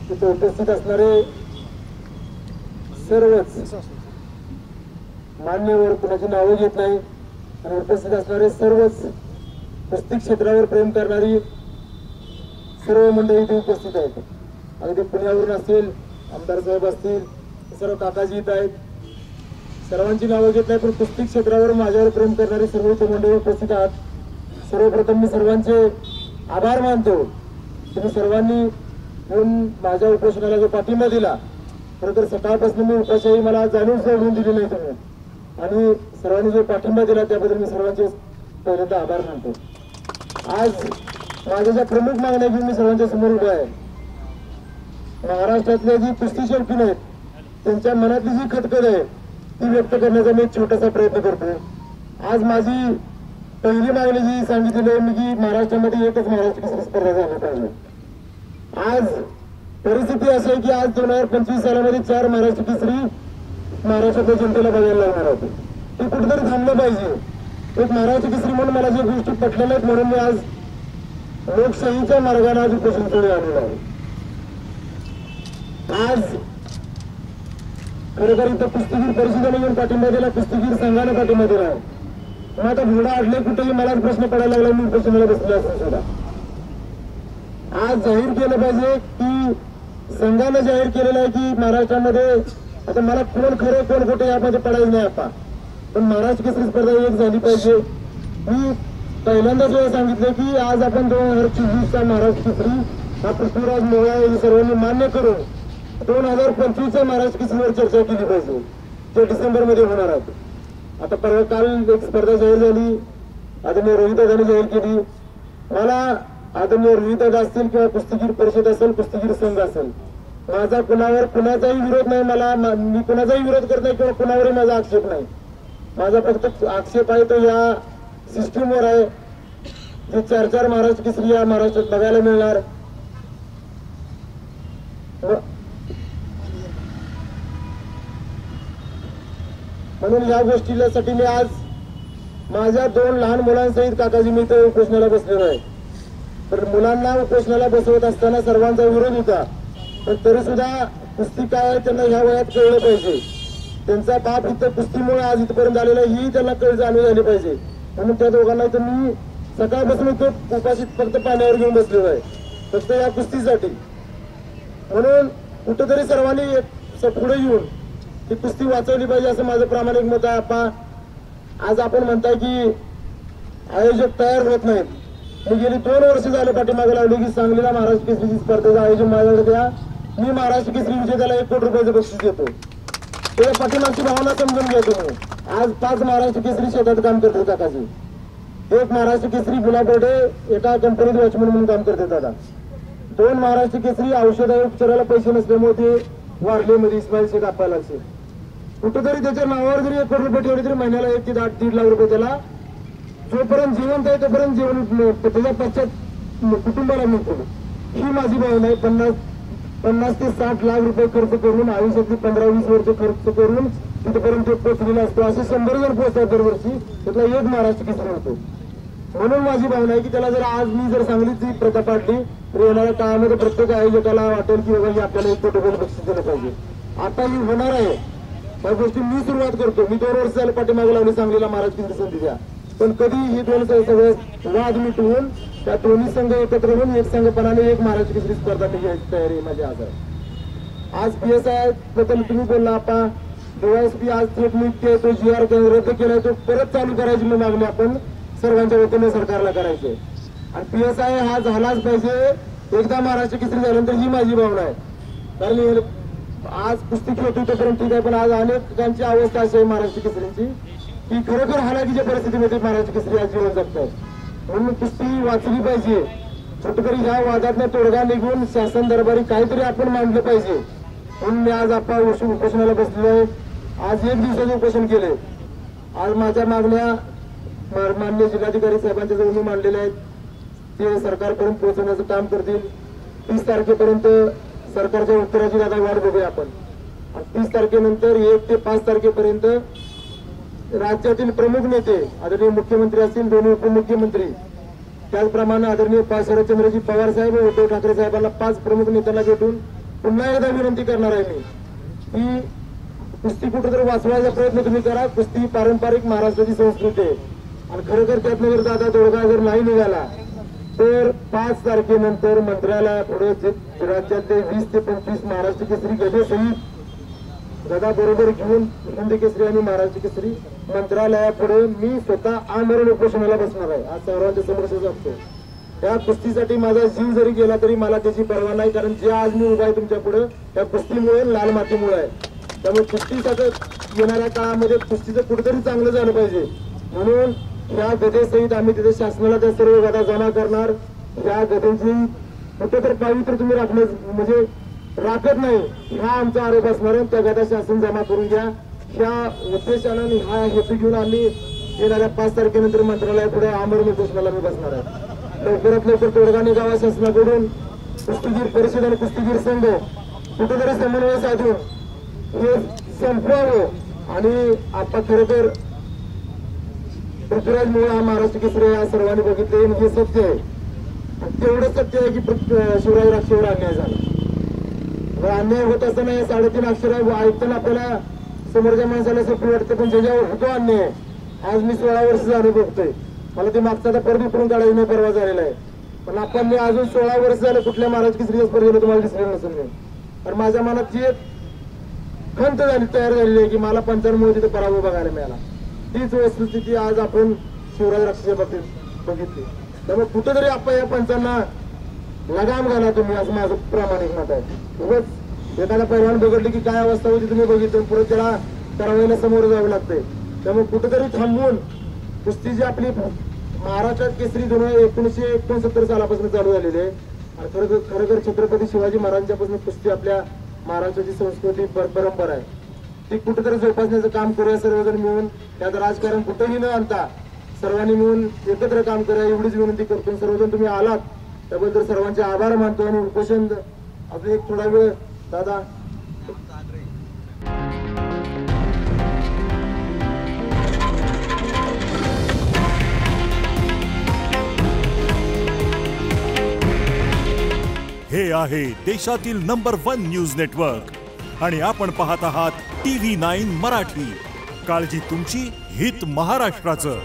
तिथे उपस्थित असणारे सर्वच मान्यवर, कुणाची नावे घेत नाही, आणि उपस्थित असणारे सर्वच कुस्ती क्षेत्रावर प्रेम करणारी सर्व मंडळी इथे उपस्थित आहेत. अगदी पुण्यावरून असतील, आमदार साहेब असतील, सर्व काकाजी इथं आहेत. सर्वांची नावं घेत नाही, पण कुस्ती क्षेत्रावर माझ्यावर प्रेम करणारी सर्व इथे मंडळी उपस्थित आहात. सर्वप्रथम मी सर्वांचे आभार मानतो. तुम्ही सर्वांनी येऊन माझ्या उपोषणाला जो पाठिंबा दिला. खरं तर सकाळपासून मी उपाशाही मला जाणून सोडून दिली नाही तुम्ही, आणि सर्वांनी जो पाठिंबा दिला त्याबद्दल मी सर्वांचे पहिल्यांदा आभार मानतो. आज माझ्या ज्या प्रमुख मागण्या घेऊन मी सर्वांच्या समोर उभा आहे, महाराष्ट्रातल्या जी कुस्ती शौकीन आहेत त्यांच्या मनातली जी खतखत आहे ती व्यक्त करण्याचा मी एक छोटासा प्रयत्न करतो. आज माझी पहिली मागणी जी सांगितलेली आहे मी की महाराष्ट्रामध्ये एकच महाराष्ट्र केसरी स्पर्धा झाली पाहिजे. आज परिस्थिती अशी आहे की आज 2025 सालामध्ये 4 महाराष्ट्र केसरी महाराष्ट्रातल्या जनतेला बघायला लागणार होते. ते कुठेतरी थांबलं पाहिजे. एक महाराष्ट्र केसरी म्हणून मला ज्या गोष्टी पटल्या नाहीत म्हणून मी आज लोकशाहीच्या मार्गाने आज उपोषण पुढे आलेलं आहे. आज खरोखर इथं कुस्तीगीर परिषदेने येऊन पाठिंबा दिला, कुस्तीगीर संघाने पाठिंबा दिला. मग आता घोडा अडले कुठेही मलाच प्रश्न पडायला लागला मी उपोषणाला बसलो असून सुद्धा. आज जाहीर केलं पाहिजे की संघानं जाहीर केलेलं आहे की महाराष्ट्रामध्ये आता मला कोण खरं कोण खोटे यामध्ये पडायचं नाही आता, पण महाराष्ट्र केसरी स्पर्धा एक झाली पाहिजे. मी पहिल्यांदाच वेळा सांगितलं की आज आपण 2024चा महाराष्ट्र केसरी हा पृथ्वीराज मोहोळ सर्वांनी मान्य करून 2025च्या महाराष्ट्र केसरीवर चर्चा केली पाहिजे. ते डिसेंबरमध्ये होणार आहे. आता परवा काल एक स्पर्धा जाहीर झाली, आदरणीय रोहितदादांनी जाहीर केली. मला आदरणीय रोहितदादा असतील किंवा कुस्तीगीर परिषद असेल, कुस्तीगीर संघ असेल, माझा कुणाचाही विरोध नाही. मी कुणाचाही विरोध करत नाही किंवा कुणावरही माझा आक्षेप नाही. माझा फक्त आक्षेप आहे तो या सिस्टीमवर आहे जे 4 महाराष्ट्र केसरी या महाराष्ट्रात बघायला मिळणार. म्हणून या गोष्टीसाठी मी आज माझ्या 2 लहान मुलांसहित काकाजी मी इथे उपोषणाला बसलेलो आहे. तर मुलांना उपोषणाला बसवत असताना सर्वांचा विरोध होता, पण तरी सुद्धा कुस्ती काय आहे त्यांना ह्या वयात कळलं पाहिजे. त्यांचा बाप इथं कुस्तीमुळे आज इथपर्यंत आलेला ही त्यांना जाणीव झाली पाहिजे. म्हणून त्या दोघांना तर मी सकाळपासून तो उपाशीत फक्त पाण्यावर घेऊन बसलेलो आहे, फक्त या कुस्तीसाठी. म्हणून कुठेतरी सर्वांनी पुढे येऊन ही कुस्ती वाचवली पाहिजे असं माझं प्रामाणिक मत आहे. आज आपण म्हणताय की आयोजक तयार होत नाहीत. मी गेली 2 वर्ष झाले पाठीमागे लावली की सांगलीला महाराष्ट्र केसरी स्पर्धेचं आयोजन माझ्याकडे द्या, मी महाराष्ट्र केसरी विजेत्याला 1 कोटी रुपयाचं बक्षीस देतो. त्या पाठीमागची भावना समजून घ्या तुम्ही. आज 5 महाराष्ट्र केसरी शेतात काम करतात काकाजी. 1 महाराष्ट्र केसरी गुलाबर्डे एका कंपनीत वॉचमन म्हणून काम करतात दादा. 2 महाराष्ट्र केसरी औषध उपचाराला पैसे नसल्यामुळे ते वारले मध्ये इस्माईल शेख अप्पाला असेल. कुठेतरी त्याच्या नावावर जरी 1 कोटी रुपये ठेवले तरी महिन्याला 1 ते 1.5 लाख रुपये त्याला जोपर्यंत जिवंत आहे तोपर्यंत जीवन त्याच्या पश्चात कुटुंबाला मिळतो. ही माझी भावना आहे. 50 ते 60 लाख रुपये खर्च करून आयुष्यातली 15-20 वर्ष खर्च करून तिथपर्यंत पोहोचलेला असतो. असे 100 जण पोहोचतात दरवर्षी, त्यातला 1 महाराष्ट्र केसरी होतो. म्हणून माझी भावना आहे की त्याला जर आज मी जर सांगलीची प्रथा पाडली तर येणाऱ्या काळामध्ये प्रत्येक आयोजकाला वाटेल की बाबा आपल्याला 1 कोटी रुपये बक्षीस दिलं पाहिजे. आता ही होणार आहे. त्या गोष्टी मी सुरुवात करतो. मी 2 वर्ष झालं पाठीमागे लावली सांगलीला महाराष्ट्र केसरी संधी द्या, पण कधी ही 2 सगळे वाद मिटवून त्या दोन्ही संघ एकत्र होऊन एक संघपणाने 1 महाराष्ट्र केसरी स्पर्धा घ्यायची तयारी माझी आज आहे. आज PSI बद्दल तुम्ही बोलला आपा, DYSP आज थेट नियुक्ती आहे, तो GR रद्द केलाय तो परत चालू करायची मागणी आपण सर्वांच्या वतीने सरकारला करायचे. आणि PSI हा झालाच पाहिजे. एकदा महाराष्ट्र केसरी झाल्यानंतर ही माझी भावना आहे. कारण आज कुस्ती खेळतो तोपर्यंत ठीक आहे, पण आज अनेकांची अवस्था अशी आहे महाराष्ट्र केसरीची की खरोखर हालाकीच्या परिस्थितीमध्ये महाराष्ट्र केसरी आज जीवन जगतात. म्हणून कुस्ती वाचली पाहिजे. कुठेतरी ह्या वादातनं तोडगा निघून शासन दरबारी काहीतरी आपण मांडलं पाहिजे. म्हणून मी आज आपण उपोषणाला बसलेलो आहे. आज 1 दिवसाचे उपोषण केले. आज माझ्या मागण्या माननीय जिल्हाधिकारी साहेबांच्या जवळ मी मांडलेल्या आहेत. ते सरकारपर्यंत पोहोचवण्याचं काम करतील. 30 तारखेपर्यंत सरकारच्या उत्तराची दादा वाट बघूया आपण. 30 तारखेनंतर 1 ते 5 तारखेपर्यंत राज्यातील प्रमुख नेते आदरणीय मुख्यमंत्री असतील, दोन्ही उपमुख्यमंत्री, त्याचप्रमाणे आदरणीय शरदचंद्रजी पवार साहेब व उद्धव ठाकरे साहेबांना 5 प्रमुख नेत्यांना भेटून पुन्हा एकदा विनंती करणार आहे मी की कुस्ती कुठेतरी वाचवायचा प्रयत्न तुम्ही करा. कुस्ती पारंपरिक महाराष्ट्राची संस्कृती आहे आणि खरोखर त्यातनं जर दादा तोडगा जर नाही निघाला तर 5 तारखेनंतर मंत्रालयापुढे राज्यातले 20 ते 25 महाराष्ट्र केसरी गदे सहित गदा बरोबर घेऊन हिंद केसरी आणि महाराष्ट्र केसरी मंत्रालयापुढे मी स्वतः आमरण उपोषणाला बसणार आहे. आज सर्वांच्या समोर सांगतो त्या कुस्तीसाठी माझा जीव जरी गेला तरी मला त्याची पर्वा नाही, कारण जे आज मी उभा आहे तुमच्या पुढे त्या कुस्तीमुळे लाल मातीमुळे आहे. त्यामुळे कुस्तीसाठी येणाऱ्या काळामध्ये कुस्तीचं कुठेतरी चांगलं झालं पाहिजे म्हणून या गदेसहित आम्ही तिथे शासनाला त्या सर्व गदा जमा करणार. त्या गदेची कुठेतरी पावित्र्य तुम्ही म्हणजे राखत नाही हा आमचा आरोप असणार आहे. त्या गदा शासन जमा करून घ्या. ह्या उद्देशानं हा हेतू घेऊन आम्ही येणाऱ्या 5 तारखेनंतर मंत्रालयापुढे आमरण उपोषणाला मी बसणार आहे. लवकरात लवकर तोडगा निघावा शासनाकडून. कुस्तीगीर परिषद आणि कुस्तीगीर संघ कुठेतरी समन्वय साधून हे संपवावं आणि आता खरोखर पृथ्वीराज मोहोळ हा महाराष्ट्र केसरी या सर्वांनी बघितले हे सत्य आहे. तेवढं सत्य आहे की शिवराज राक्षेवर अन्याय झाला. अन्याय होत असताना हे 3.5 अक्षर ऐकताना आपल्याला समोरच्या माणसाला सोपी वाटते, पण ज्याच्यावर होतो अन्याय आज मी 16 वर्ष झालं बघतोय. मला ते मागचा तर परत उकरून काढायला नाही परवा झालेला आहे, पण आपण मी अजून 16 वर्ष झालं कुठल्या महाराज केसरी स्पर्धेला तुम्हाला दिसलेलं नसेल मी. तर माझ्या मनात जी एक खंत झाली तयार झालेली आहे की मला पंचांमुळे तिथे पराभव बघायला मिळाला. तीच वस्तुस्थिती आज आपण शिवराज राक्षसच्या बाबतीत बघितली. त्यामुळे कुठेतरी आपण या पंचांना लगाम घाला तुम्ही, असं माझं प्रामाणिक मत आहे. उगाच एखादा पैलवान बिघडली की काय अवस्था होती तुम्ही बघितलं, पुढे त्याला कारवाईला समोर जावं लागतंय. त्यामुळे कुठेतरी थांबवून कुस्ती जी आपली महाराष्ट्रात केसरी 1969 सालापासून चालू झालेली आहे आणि खरोखर छत्रपती शिवाजी महाराजांच्यापासून कुस्ती आपल्या महाराष्ट्राची संस्कृती परंपरा आहे ती कुठेतरी जोपासण्याचं काम करूया सर्वजण मिळून. त्यात राजकारण कुठेही न आणता सर्वांनी मिळून एकत्र काम करूया एवढीच विनंती करतो. सर्वजण तुम्ही आलात त्याबद्दल सर्वांचे आभार मानतो आणि उपोषण अजून एक थोडा वेळ दादा हे आहे देशातील नंबर 1 न्यूज नेटवर्क आणि आपण पाहत आहात TV9 मराठी. काळजी तुमची, हित महाराष्ट्राचं.